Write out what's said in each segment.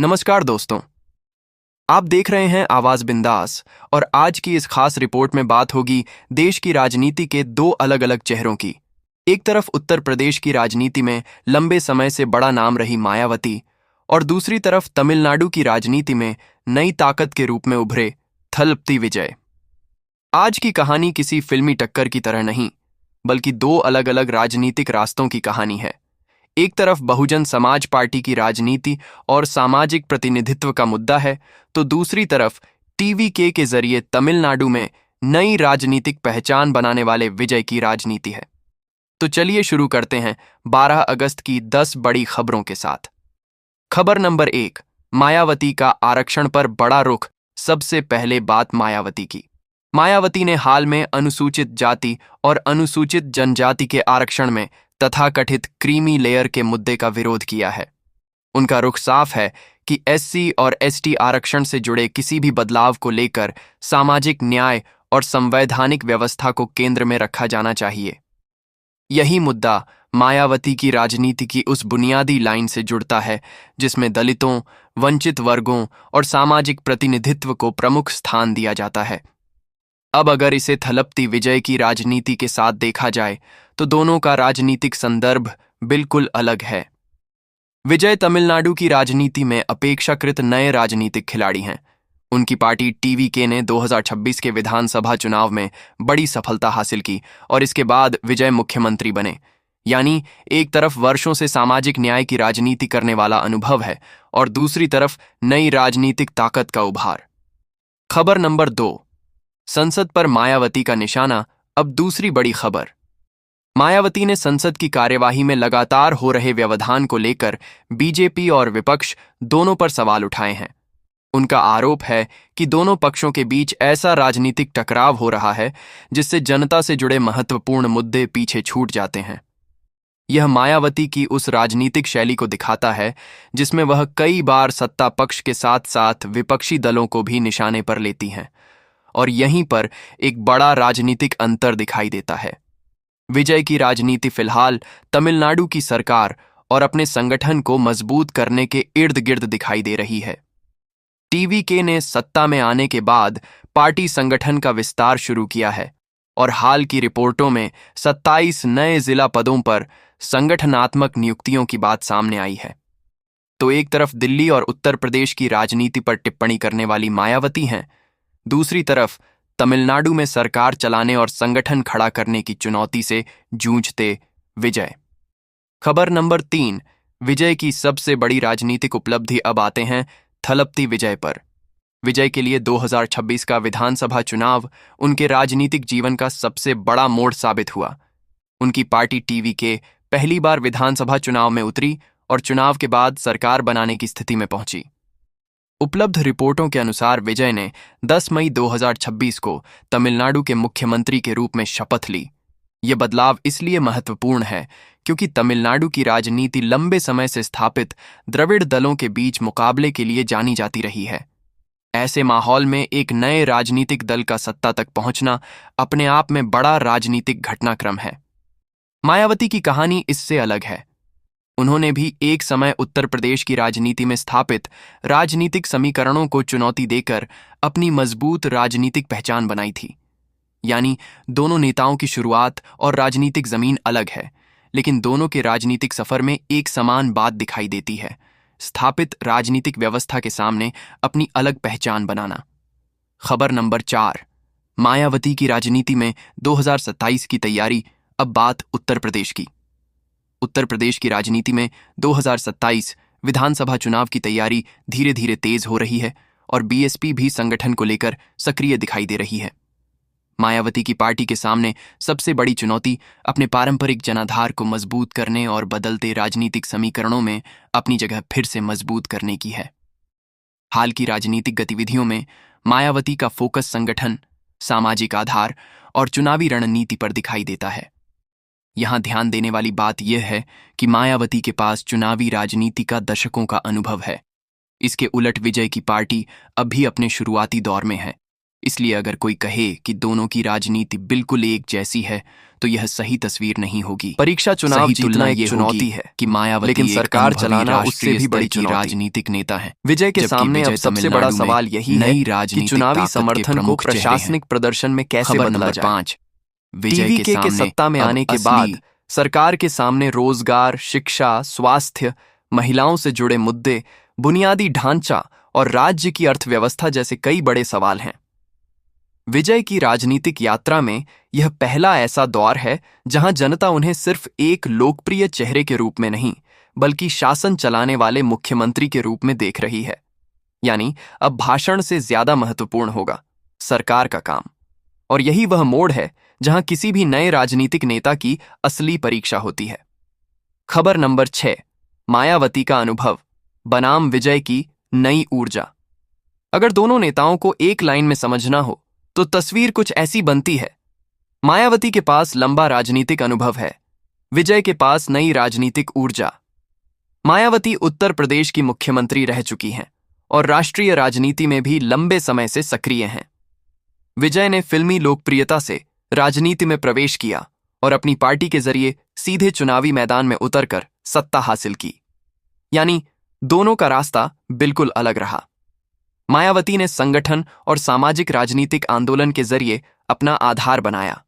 नमस्कार दोस्तों। आप देख रहे हैं आवाज बिंदास और आज की इस खास रिपोर्ट में बात होगी देश की राजनीति के दो अलग अलग चेहरों की। एक तरफ उत्तर प्रदेश की राजनीति में लंबे समय से बड़ा नाम रही मायावती और दूसरी तरफ तमिलनाडु की राजनीति में नई ताकत के रूप में उभरे थलपति विजय। आज की कहानी किसी फिल्मी टक्कर की तरह नहीं, बल्कि दो अलग अलग राजनीतिक रास्तों की कहानी है। एक तरफ बहुजन समाज पार्टी की राजनीति और सामाजिक प्रतिनिधित्व का मुद्दा है, तो दूसरी तरफ टीवीके के जरिए तमिलनाडु में नई राजनीतिक पहचान बनाने वाले विजय की राजनीति है। तो चलिए शुरू करते हैं 12 अगस्त की 10 बड़ी खबरों के साथ। खबर नंबर 1, मायावती का आरक्षण पर बड़ा रुख। सबसे पहले बात मायावती की। मायावती ने हाल में अनुसूचित जाति और अनुसूचित जनजाति के आरक्षण में तथाकथित क्रीमी लेयर के मुद्दे का विरोध किया है। उनका रुख साफ है कि एससी और एसटी आरक्षण से जुड़े किसी भी बदलाव को लेकर सामाजिक न्याय और संवैधानिक व्यवस्था को केंद्र में रखा जाना चाहिए। यही मुद्दा मायावती की राजनीति की उस बुनियादी लाइन से जुड़ता है जिसमें दलितों, वंचित वर्गों और सामाजिक प्रतिनिधित्व को प्रमुख स्थान दिया जाता है। अब अगर इसे थलपति विजय की राजनीति के साथ देखा जाए तो दोनों का राजनीतिक संदर्भ बिल्कुल अलग है। विजय तमिलनाडु की राजनीति में अपेक्षाकृत नए राजनीतिक खिलाड़ी हैं। उनकी पार्टी टीवीके ने 2026 के विधानसभा चुनाव में बड़ी सफलता हासिल की और इसके बाद विजय मुख्यमंत्री बने। यानी एक तरफ वर्षों से सामाजिक न्याय की राजनीति करने वाला अनुभव है और दूसरी तरफ नई राजनीतिक ताकत का उभार। खबर नंबर 2, संसद पर मायावती का निशाना। अब दूसरी बड़ी खबर। मायावती ने संसद की कार्यवाही में लगातार हो रहे व्यवधान को लेकर बीजेपी और विपक्ष दोनों पर सवाल उठाए हैं। उनका आरोप है कि दोनों पक्षों के बीच ऐसा राजनीतिक टकराव हो रहा है जिससे जनता से जुड़े महत्वपूर्ण मुद्दे पीछे छूट जाते हैं। यह मायावती की उस राजनीतिक शैली को दिखाता है जिसमें वह कई बार सत्ता पक्ष के साथ साथ विपक्षी दलों को भी निशाने पर लेती हैं, और यहीं पर एक बड़ा राजनीतिक अंतर दिखाई देता है। विजय की राजनीति फिलहाल तमिलनाडु की सरकार और अपने संगठन को मजबूत करने के इर्द गिर्द दिखाई दे रही है। टीवीके ने सत्ता में आने के बाद पार्टी संगठन का विस्तार शुरू किया है और हाल की रिपोर्टों में 27 नए जिला पदों पर संगठनात्मक नियुक्तियों की बात सामने आई है। तो एक तरफ दिल्ली और उत्तर प्रदेश की राजनीति पर टिप्पणी करने वाली मायावती हैं, दूसरी तरफ तमिलनाडु में सरकार चलाने और संगठन खड़ा करने की चुनौती से जूझते विजय। खबर नंबर 3, विजय की सबसे बड़ी राजनीतिक उपलब्धि। अब आते हैं थलपति विजय पर। विजय के लिए 2026 का विधानसभा चुनाव उनके राजनीतिक जीवन का सबसे बड़ा मोड़ साबित हुआ। उनकी पार्टी टीवीके पहली बार विधानसभा चुनाव में उतरी और चुनाव के बाद सरकार बनाने की स्थिति में पहुंची। उपलब्ध रिपोर्टों के अनुसार विजय ने 10 मई 2026 को तमिलनाडु के मुख्यमंत्री के रूप में शपथ ली। यह बदलाव इसलिए महत्वपूर्ण है क्योंकि तमिलनाडु की राजनीति लंबे समय से स्थापित द्रविड़ दलों के बीच मुकाबले के लिए जानी जाती रही है। ऐसे माहौल में एक नए राजनीतिक दल का सत्ता तक पहुंचना अपने आप में बड़ा राजनीतिक घटनाक्रम है। मायावती की कहानी इससे अलग है। उन्होंने भी एक समय उत्तर प्रदेश की राजनीति में स्थापित राजनीतिक समीकरणों को चुनौती देकर अपनी मजबूत राजनीतिक पहचान बनाई थी। यानी दोनों नेताओं की शुरुआत और राजनीतिक जमीन अलग है, लेकिन दोनों के राजनीतिक सफर में एक समान बात दिखाई देती है: स्थापित राजनीतिक व्यवस्था के सामने अपनी अलग पहचान बनाना। खबर नंबर 4, मायावती की राजनीति में 2027 की तैयारी। अब बात उत्तर प्रदेश की। उत्तर प्रदेश की राजनीति में 2027 विधानसभा चुनाव की तैयारी धीरे धीरे तेज हो रही है और बीएसपी भी संगठन को लेकर सक्रिय दिखाई दे रही है। मायावती की पार्टी के सामने सबसे बड़ी चुनौती अपने पारंपरिक जनाधार को मजबूत करने और बदलते राजनीतिक समीकरणों में अपनी जगह फिर से मजबूत करने की है। हाल की राजनीतिक गतिविधियों में मायावती का फोकस संगठन, सामाजिक आधार और चुनावी रणनीति पर दिखाई देता है। यहां ध्यान देने वाली बात यह है कि मायावती के पास चुनावी राजनीति का दशकों का अनुभव है। इसके उलट विजय की पार्टी अब भी अपने शुरुआती दौर में है। इसलिए अगर कोई कहे कि दोनों की राजनीति बिल्कुल एक जैसी है तो यह सही तस्वीर नहीं होगी। परीक्षा चुनाव जीतना एक चुनौती है कि मायावती लेकिन सरकार चलाना उससे भी बड़ी चुनौती। राजनीतिक नेता है। विजय के सामने अब सबसे बड़ा सवाल यही है कि चुनावी समर्थन को प्रशासनिक प्रदर्शन में कैसे बदला जाए। 5 टीवी के सत्ता में आने के बाद सरकार के सामने रोजगार, शिक्षा, स्वास्थ्य, महिलाओं से जुड़े मुद्दे, बुनियादी ढांचा और राज्य की अर्थव्यवस्था जैसे कई बड़े सवाल हैं। विजय की राजनीतिक यात्रा में यह पहला ऐसा दौर है जहां जनता उन्हें सिर्फ एक लोकप्रिय चेहरे के रूप में नहीं बल्कि शासन चलाने वाले मुख्यमंत्री के रूप में देख रही है। यानी अब भाषण से ज्यादा महत्वपूर्ण होगा सरकार का काम। और यही वह मोड़ है जहां किसी भी नए राजनीतिक नेता की असली परीक्षा होती है। खबर नंबर 6, मायावती का अनुभव बनाम विजय की नई ऊर्जा। अगर दोनों नेताओं को एक लाइन में समझना हो तो तस्वीर कुछ ऐसी बनती है। मायावती के पास लंबा राजनीतिक अनुभव है, विजय के पास नई राजनीतिक ऊर्जा। मायावती उत्तर प्रदेश की मुख्यमंत्री रह चुकी हैं और राष्ट्रीय राजनीति में भी लंबे समय से सक्रिय हैं। विजय ने फिल्मी लोकप्रियता से राजनीति में प्रवेश किया और अपनी पार्टी के जरिए सीधे चुनावी मैदान में उतरकर सत्ता हासिल की। यानी दोनों का रास्ता बिल्कुल अलग रहा। मायावती ने संगठन और सामाजिक राजनीतिक आंदोलन के जरिए अपना आधार बनाया।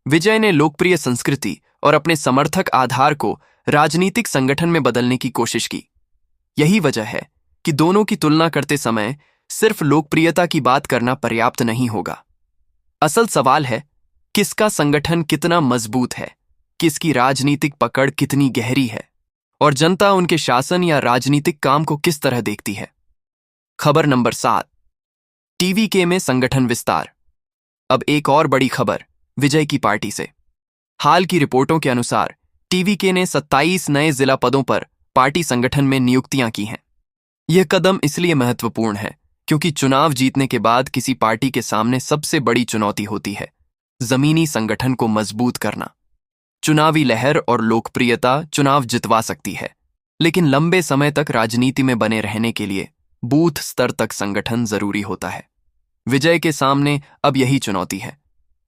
विजय ने लोकप्रिय संस्कृति और अपने समर्थक आधार को राजनीतिक संगठन में बदलने की कोशिश की। यही वजह है कि दोनों की तुलना करते समय सिर्फ लोकप्रियता की बात करना पर्याप्त नहीं होगा। असल सवाल है किसका संगठन कितना मजबूत है, किसकी राजनीतिक पकड़ कितनी गहरी है और जनता उनके शासन या राजनीतिक काम को किस तरह देखती है। खबर नंबर 7, टीवीके में संगठन विस्तार। अब एक और बड़ी खबर विजय की पार्टी से। हाल की रिपोर्टों के अनुसार टीवीके ने 27 नए जिला पदों पर पार्टी संगठन में नियुक्तियां की हैं। यह कदम इसलिए महत्वपूर्ण है क्योंकि चुनाव जीतने के बाद किसी पार्टी के सामने सबसे बड़ी चुनौती होती है जमीनी संगठन को मजबूत करना। चुनावी लहर और लोकप्रियता चुनाव जितवा सकती है, लेकिन लंबे समय तक राजनीति में बने रहने के लिए बूथ स्तर तक संगठन जरूरी होता है। विजय के सामने अब यही चुनौती है।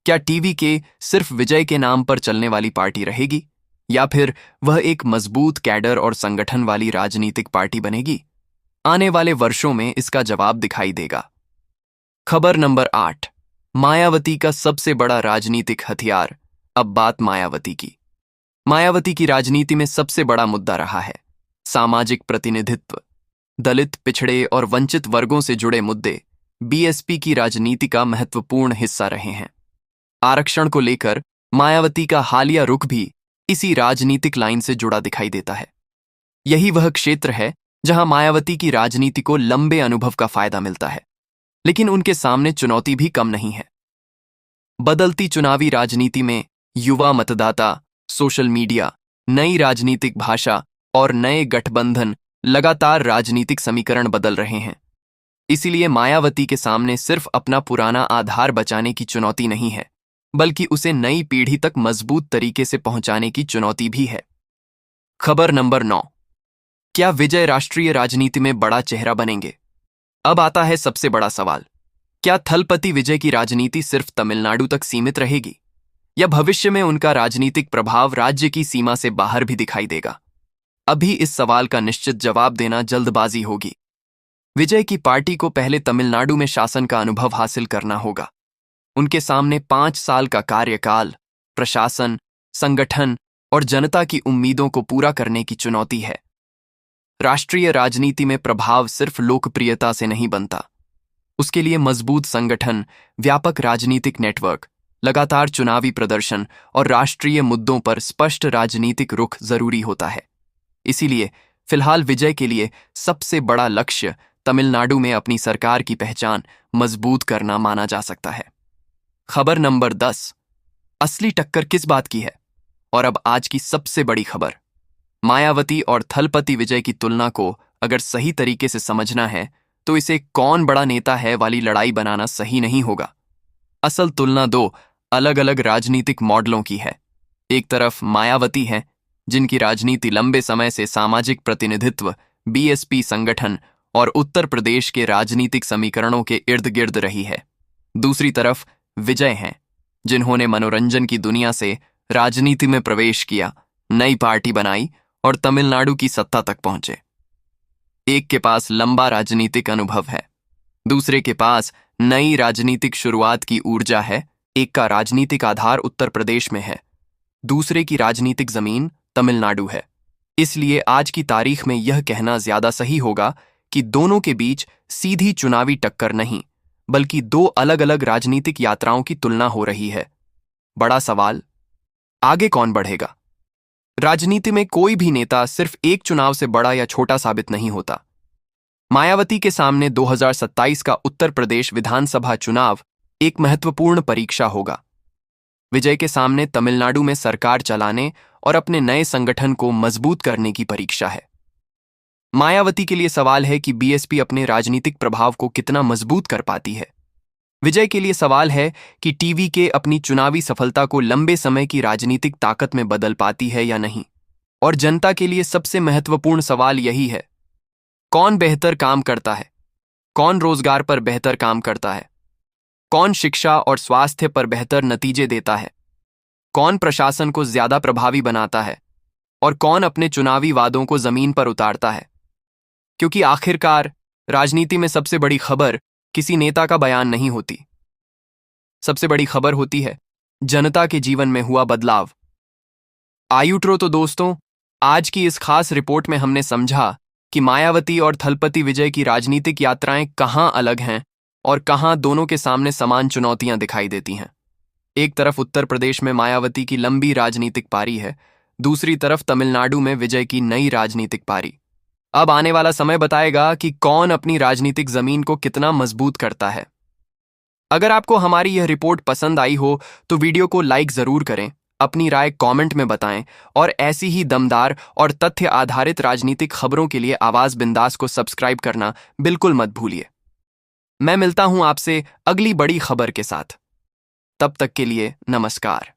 क्या टीवीके सिर्फ विजय के नाम पर चलने वाली पार्टी रहेगी या फिर वह एक मजबूत कैडर और संगठन वाली राजनीतिक पार्टी बनेगी? आने वाले वर्षों में इसका जवाब दिखाई देगा। खबर नंबर 8, मायावती का सबसे बड़ा राजनीतिक हथियार। अब बात मायावती की। मायावती की राजनीति में सबसे बड़ा मुद्दा रहा है सामाजिक प्रतिनिधित्व। दलित, पिछड़े और वंचित वर्गों से जुड़े मुद्दे बीएसपी की राजनीति का महत्वपूर्ण हिस्सा रहे हैं। आरक्षण को लेकर मायावती का हालिया रुख भी इसी राजनीतिक लाइन से जुड़ा दिखाई देता है। यही वह क्षेत्र है जहां मायावती की राजनीति को लंबे अनुभव का फायदा मिलता है, लेकिन उनके सामने चुनौती भी कम नहीं है। बदलती चुनावी राजनीति में युवा मतदाता, सोशल मीडिया, नई राजनीतिक भाषा और नए गठबंधन लगातार राजनीतिक समीकरण बदल रहे हैं। इसीलिए मायावती के सामने सिर्फ अपना पुराना आधार बचाने की चुनौती नहीं है, बल्कि उसे नई पीढ़ी तक मजबूत तरीके से पहुंचाने की चुनौती भी है। खबर नंबर 9, क्या विजय राष्ट्रीय राजनीति में बड़ा चेहरा बनेंगे? अब आता है सबसे बड़ा सवाल, क्या थलपति विजय की राजनीति सिर्फ तमिलनाडु तक सीमित रहेगी या भविष्य में उनका राजनीतिक प्रभाव राज्य की सीमा से बाहर भी दिखाई देगा? अभी इस सवाल का निश्चित जवाब देना जल्दबाजी होगी। विजय की पार्टी को पहले तमिलनाडु में शासन का अनुभव हासिल करना होगा। उनके सामने 5 साल का कार्यकाल, प्रशासन, संगठन और जनता की उम्मीदों को पूरा करने की चुनौती है। राष्ट्रीय राजनीति में प्रभाव सिर्फ लोकप्रियता से नहीं बनता। उसके लिए मजबूत संगठन, व्यापक राजनीतिक नेटवर्क, लगातार चुनावी प्रदर्शन और राष्ट्रीय मुद्दों पर स्पष्ट राजनीतिक रुख जरूरी होता है। इसीलिए फिलहाल विजय के लिए सबसे बड़ा लक्ष्य तमिलनाडु में अपनी सरकार की पहचान मजबूत करना माना जा सकता है। खबर नंबर 10, असली टक्कर किस बात की है? और अब आज की सबसे बड़ी खबर, मायावती और थलपति विजय की तुलना को अगर सही तरीके से समझना है तो इसे कौन बड़ा नेता है वाली लड़ाई बनाना सही नहीं होगा। असल तुलना 2 अलग अलग राजनीतिक मॉडलों की है। एक तरफ मायावती है जिनकी राजनीति लंबे समय से सामाजिक प्रतिनिधित्व, बीएसपी संगठन और उत्तर प्रदेश के राजनीतिक समीकरणों के इर्द गिर्द रही है। दूसरी तरफ विजय हैं, जिन्होंने मनोरंजन की दुनिया से राजनीति में प्रवेश किया, नई पार्टी बनाई और तमिलनाडु की सत्ता तक पहुंचे। एक के पास लंबा राजनीतिक अनुभव है, दूसरे के पास नई राजनीतिक शुरुआत की ऊर्जा है। एक का राजनीतिक आधार उत्तर प्रदेश में है, दूसरे की राजनीतिक जमीन तमिलनाडु है। इसलिए आज की तारीख में यह कहना ज्यादा सही होगा कि दोनों के बीच सीधी चुनावी टक्कर नहीं, बल्कि दो अलग अलग राजनीतिक यात्राओं की तुलना हो रही है। बड़ा सवाल, आगे कौन बढ़ेगा? राजनीति में कोई भी नेता सिर्फ एक चुनाव से बड़ा या छोटा साबित नहीं होता। मायावती के सामने 2027 का उत्तर प्रदेश विधानसभा चुनाव एक महत्वपूर्ण परीक्षा होगा। विजय के सामने तमिलनाडु में सरकार चलाने और अपने नए संगठन को मजबूत करने की परीक्षा है। मायावती के लिए सवाल है कि बीएसपी अपने राजनीतिक प्रभाव को कितना मजबूत कर पाती है। विजय के लिए सवाल है कि टीवी के अपनी चुनावी सफलता को लंबे समय की राजनीतिक ताकत में बदल पाती है या नहीं। और जनता के लिए सबसे महत्वपूर्ण सवाल यही है, कौन बेहतर काम करता है? कौन रोजगार पर बेहतर काम करता है? कौन शिक्षा और स्वास्थ्य पर बेहतर नतीजे देता है? कौन प्रशासन को ज्यादा प्रभावी बनाता है? और कौन अपने चुनावी वादों को जमीन पर उतारता है? क्योंकि आखिरकार राजनीति में सबसे बड़ी खबर किसी नेता का बयान नहीं होती, सबसे बड़ी खबर होती है जनता के जीवन में हुआ बदलाव। आयुट्रो तो दोस्तों, आज की इस खास रिपोर्ट में हमने समझा कि मायावती और थलपति विजय की राजनीतिक यात्राएं कहां अलग हैं और कहां दोनों के सामने समान चुनौतियां दिखाई देती हैं। एक तरफ उत्तर प्रदेश में मायावती की लंबी राजनीतिक पारी है, दूसरी तरफ तमिलनाडु में विजय की नई राजनीतिक पारी। अब आने वाला समय बताएगा कि कौन अपनी राजनीतिक जमीन को कितना मजबूत करता है। अगर आपको हमारी यह रिपोर्ट पसंद आई हो तो वीडियो को लाइक जरूर करें, अपनी राय कमेंट में बताएं और ऐसी ही दमदार और तथ्य आधारित राजनीतिक खबरों के लिए आवाज बिंदास को सब्सक्राइब करना बिल्कुल मत भूलिए। मैं मिलता हूं आपसे अगली बड़ी खबर के साथ। तब तक के लिए नमस्कार।